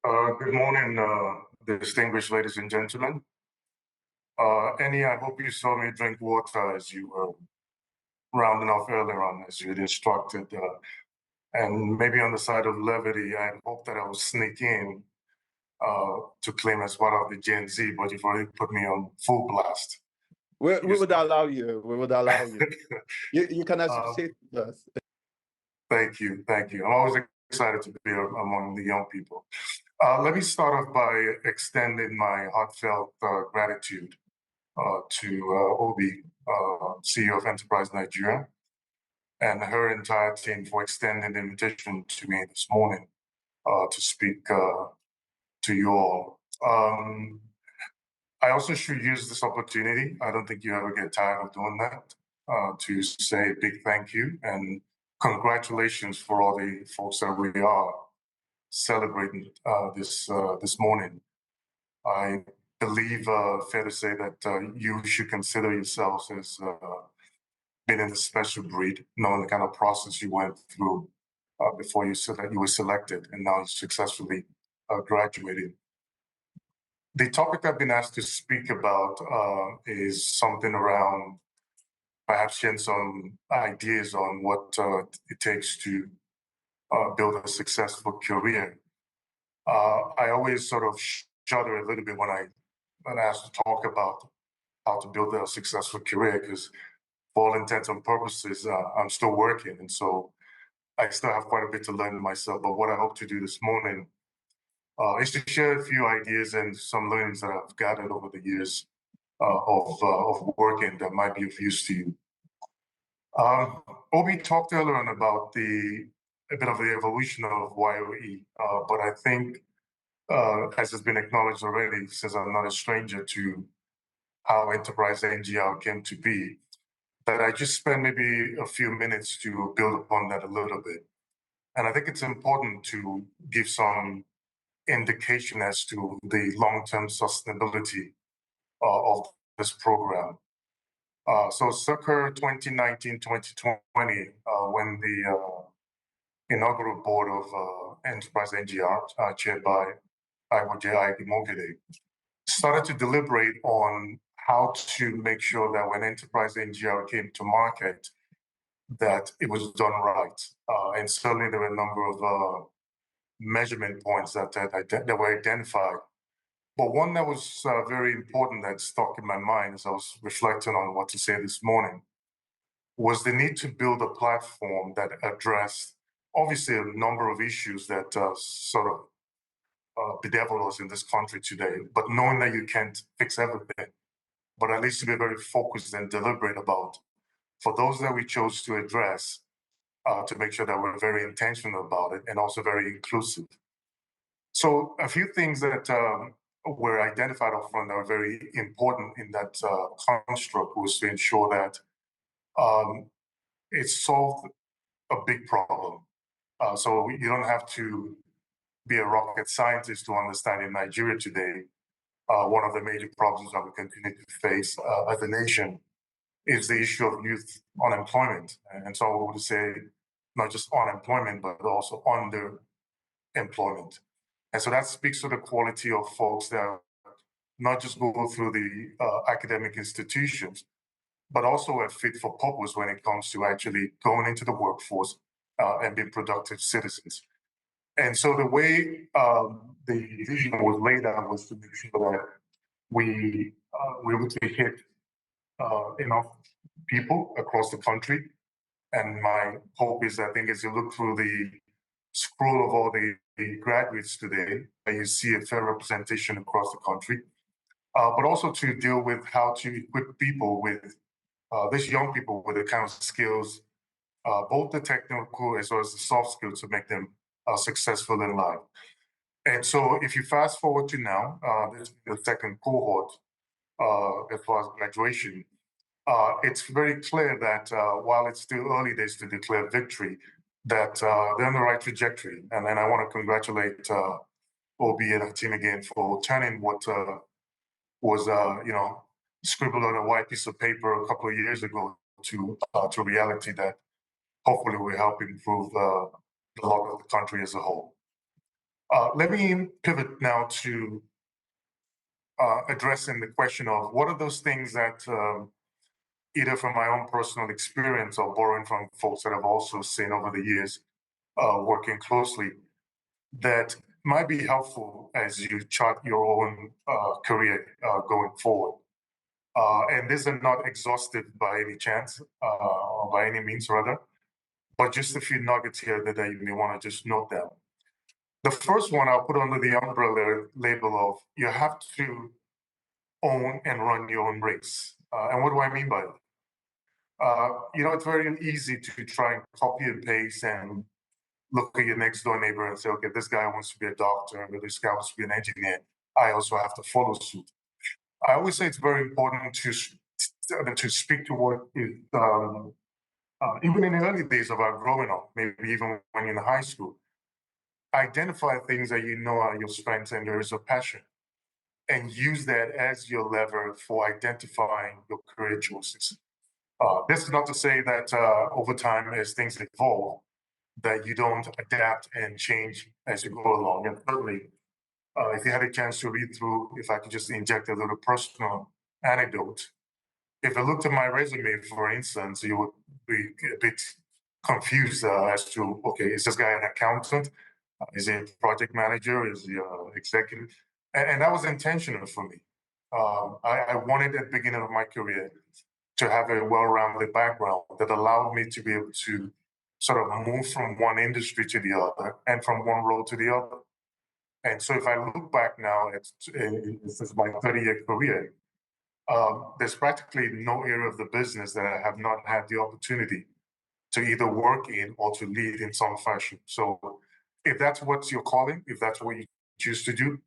Good morning, distinguished ladies and gentlemen. Annie, I hope you saw me drink water as you were rounding off earlier on, as you had instructed. And maybe on the side of levity, I hope that I would sneak in to claim as part of the Gen Z, but you've already put me on full blast. We would allow you. We would allow you. You can associate with us. Thank you. Thank you. I'm always excited to be among the young people. Let me start off by extending my heartfelt gratitude to Obi, CEO of Enterprise Nigeria, and her entire team for extending the invitation to me this morning to speak to you all. I also should use this opportunity, I don't think you ever get tired of doing that, to say a big thank you and congratulations for all the folks that we are celebrating this morning. I believe fair to say that you should consider yourselves as being in a special breed, knowing the kind of process you went through before you were selected, and now you successfully graduated. The topic I've been asked to speak about is something around perhaps sharing some ideas on what it takes to build a successful career. I always sort of shudder a little bit when I'm asked to talk about how to build a successful career, because for all intents and purposes, I'm still working. And so I still have quite a bit to learn myself. But what I hope to do this morning is to share a few ideas and some learnings that I've gathered over the years of working that might be of use to you. Obi talked earlier on about a bit of the evolution of YOE, but I think, as has been acknowledged already, since I'm not a stranger to how EnterpriseNGR came to be, that I just spend maybe a few minutes to build upon that a little bit. And I think it's important to give some indication as to the long-term sustainability of this program. So circa 2019, 2020, when the inaugural board of EnterpriseNGR, chaired by YOE, started to deliberate on how to make sure that when EnterpriseNGR came to market, that it was done right. And certainly there were a number of measurement points that were identified. But one that was very important that stuck in my mind as I was reflecting on what to say this morning was the need to build a platform that addressed, obviously, a number of issues that sort of bedevil us in this country today, but knowing that you can't fix everything, but at least to be very focused and deliberate about, for those that we chose to address, to make sure that we're very intentional about it and also very inclusive. So a few things that were identified up front that are very important in that construct was to ensure that it solved a big problem. So you don't have to be a rocket scientist to understand in Nigeria today, one of the major problems that we continue to face as a nation is the issue of youth unemployment. And so I would say not just unemployment, but also underemployment. And so that speaks to the quality of folks that not just go through the academic institutions, but also are fit for purpose when it comes to actually going into the workforce and being productive citizens. And so the way the vision was laid out was to make sure that we were able to hit enough people across the country. And my hope is, I think, as you look through the scroll of all the graduates today, that you see a fair representation across the country, but also to deal with how to equip people with, these young people with the kind of skills, both the technical as well as the soft skills to make them successful in life. And so if you fast forward to now, this is the second cohort as far as graduation, it's very clear that while it's still early days to declare victory, that they're on the right trajectory. And then I want to congratulate Obi and her team again for turning what was, scribbled on a white piece of paper a couple of years ago to reality that hopefully will help improve the lot of the country as a whole. Let me pivot now to addressing the question of what are those things that either from my own personal experience or borrowing from folks that I've also seen over the years working closely that might be helpful as you chart your own career going forward. And these are not exhaustive by any chance, or by any means rather, but just a few nuggets here that you may want to just note down. The first one I'll put under the umbrella label of you have to own and run your own race. And what do I mean by that? It's very easy to try and copy and paste and look at your next door neighbor and say, okay, this guy wants to be a doctor, or this guy wants to be an engineer. I also have to follow suit. I always say it's very important to speak to what is, even in the early days of our growing up, maybe even when you're in high school, identify things that you know are your strengths and areas of passion, and use that as your lever for identifying your career choices. This is not to say that over time, as things evolve, that you don't adapt and change as you go along. And certainly, if you had a chance to read through, if I could just inject a little personal anecdote, if I looked at my resume, for instance, you would be a bit confused as to, okay, is this guy an accountant? Is he a project manager? Is he an executive? And that was intentional for me. I wanted at the beginning of my career to have a well-rounded background that allowed me to be able to sort of move from one industry to the other and from one role to the other. And so if I look back now, this is my 30-year career, there's practically no area of the business that I have not had the opportunity to either work in or to lead in some fashion. So if that's what you're calling, if that's what you choose to do,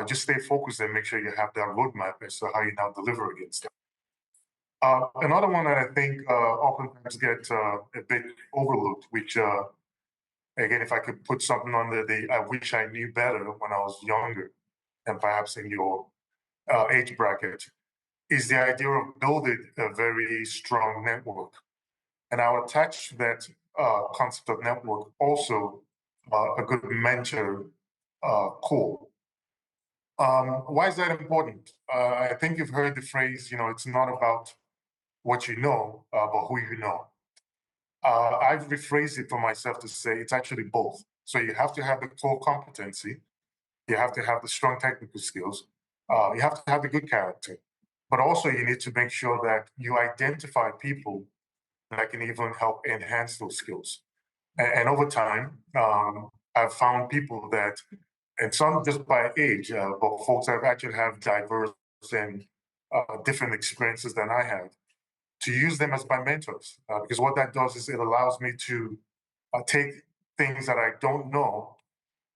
just stay focused and make sure you have that roadmap as to how you now deliver against it. Another one that I think oftentimes get a bit overlooked, which again, if I could put something under the I wish I knew better when I was younger and perhaps in your age bracket, is the idea of building a very strong network. And I'll attach that concept of network also a good mentor core. Why is that important? I think you've heard the phrase, it's not about what you know, but who you know. I've rephrased it for myself to say it's actually both. So you have to have the core competency, you have to have the strong technical skills, you have to have the good character, but also you need to make sure that you identify people that can even help enhance those skills. And over time, I've found people that, and some just by age, but folks that actually have diverse and different experiences than I have, to use them as my mentors. Because what that does is it allows me to take things that I don't know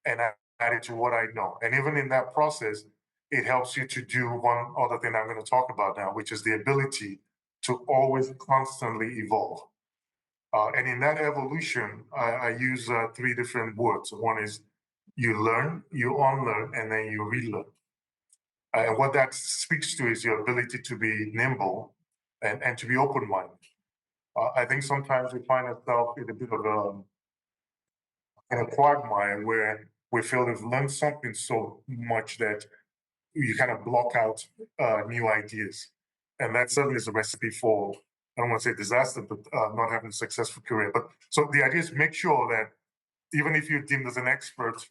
and add it to what I know. And even in that process, it helps you to do one other thing I'm going to talk about now, which is the ability to always constantly evolve. And in that evolution, I use three different words. One is you learn, you unlearn, and then you relearn. And what that speaks to is your ability to be nimble and to be open-minded. I think sometimes we find ourselves in a bit of a quagmire where we feel we've learned something so much that you kind of block out new ideas. And that certainly is a recipe for, I don't want to say disaster, but not having a successful career. But so the idea is make sure that even if you're deemed as an expert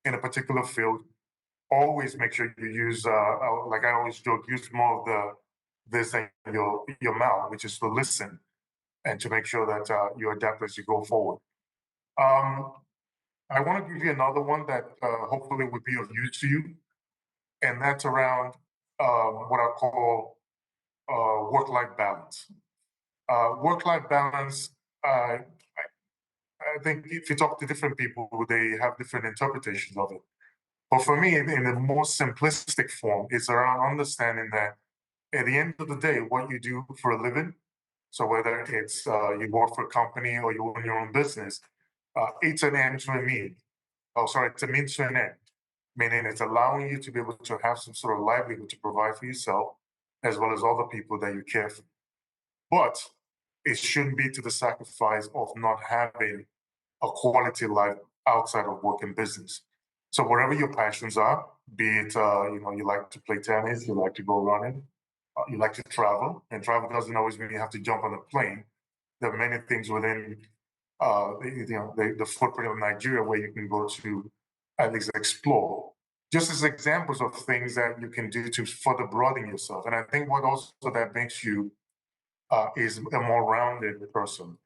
in a particular field, always make sure you use, like I always joke, use more of this in your mouth, which is to listen and to make sure that you adapt as you go forward. I want to give you another one that hopefully would be of use to you, and that's around what I call work-life balance. Work-life balance, I think if you talk to different people, they have different interpretations of it. But for me, in the most simplistic form, it's around understanding that at the end of the day, what you do for a living, so whether it's you work for a company or you own your own business, it's an end to a mean. Oh, sorry, it's a means to an end, meaning it's allowing you to be able to have some sort of livelihood to provide for yourself as well as other people that you care for. But it shouldn't be to the sacrifice of not having a quality life outside of work and business. So whatever your passions are, be it you like to play tennis, you like to go running, you like to travel, and travel doesn't always mean you have to jump on a plane. There are many things within the footprint of Nigeria where you can go to at least explore, just as examples of things that you can do to further broaden yourself. And I think what also that makes you is a more rounded person.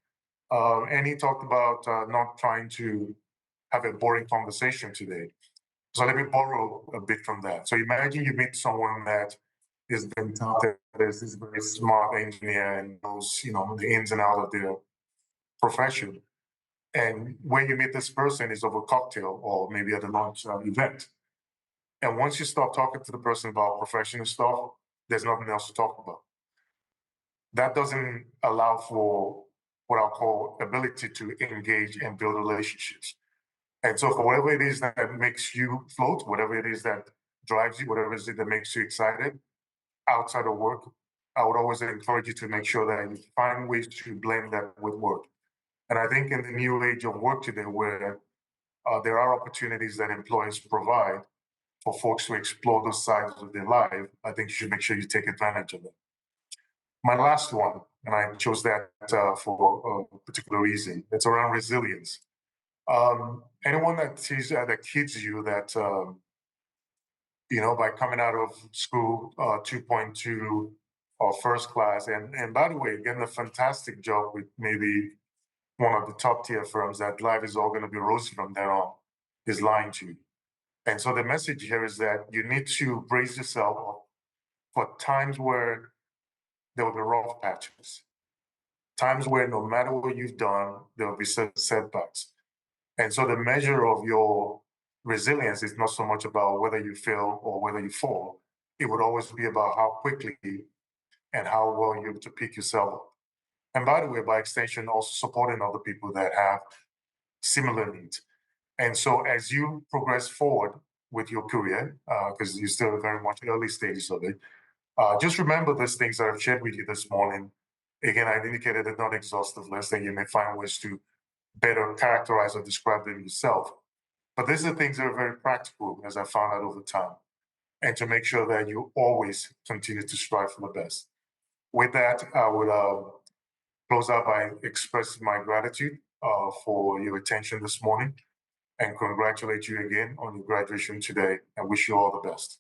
And he talked about not trying to have a boring conversation today. So let me borrow a bit from that. So imagine you meet someone that has been touted as this very smart engineer and knows, the ins and outs of their profession. And when you meet this person is over cocktail or maybe at a lunch event. And once you start talking to the person about professional stuff, there's nothing else to talk about. That doesn't allow for what I'll call ability to engage and build relationships. And so for whatever it is that makes you float, whatever it is that drives you, whatever it is that makes you excited outside of work, I would always encourage you to make sure that you find ways to blend that with work. And I think in the new age of work today, where there are opportunities that employers provide for folks to explore those sides of their life, I think you should make sure you take advantage of it. My last one, and I chose that for a particular reason, it's around resilience. Anyone that sees that kids you that by coming out of school 2.2 or first class, and by the way, getting a fantastic job with maybe one of the top tier firms that life is all going to be rosy from there on, is lying to you. And so the message here is that you need to brace yourself for times where there will be rough patches, times where no matter what you've done, there will be setbacks. And so the measure of your resilience is not so much about whether you fail or whether you fall. It would always be about how quickly and how well you're able to pick yourself up. And by the way, by extension, also supporting other people that have similar needs. And so as you progress forward with your career, because you're still very much early stages of it, just remember these things that I've shared with you this morning. Again, I indicated a not exhaustive list, and you may find ways to better characterize or describe them yourself. But these are things that are very practical, as I found out over time, and to make sure that you always continue to strive for the best. With that, I would close out by expressing my gratitude for your attention this morning and congratulate you again on your graduation today and wish you all the best.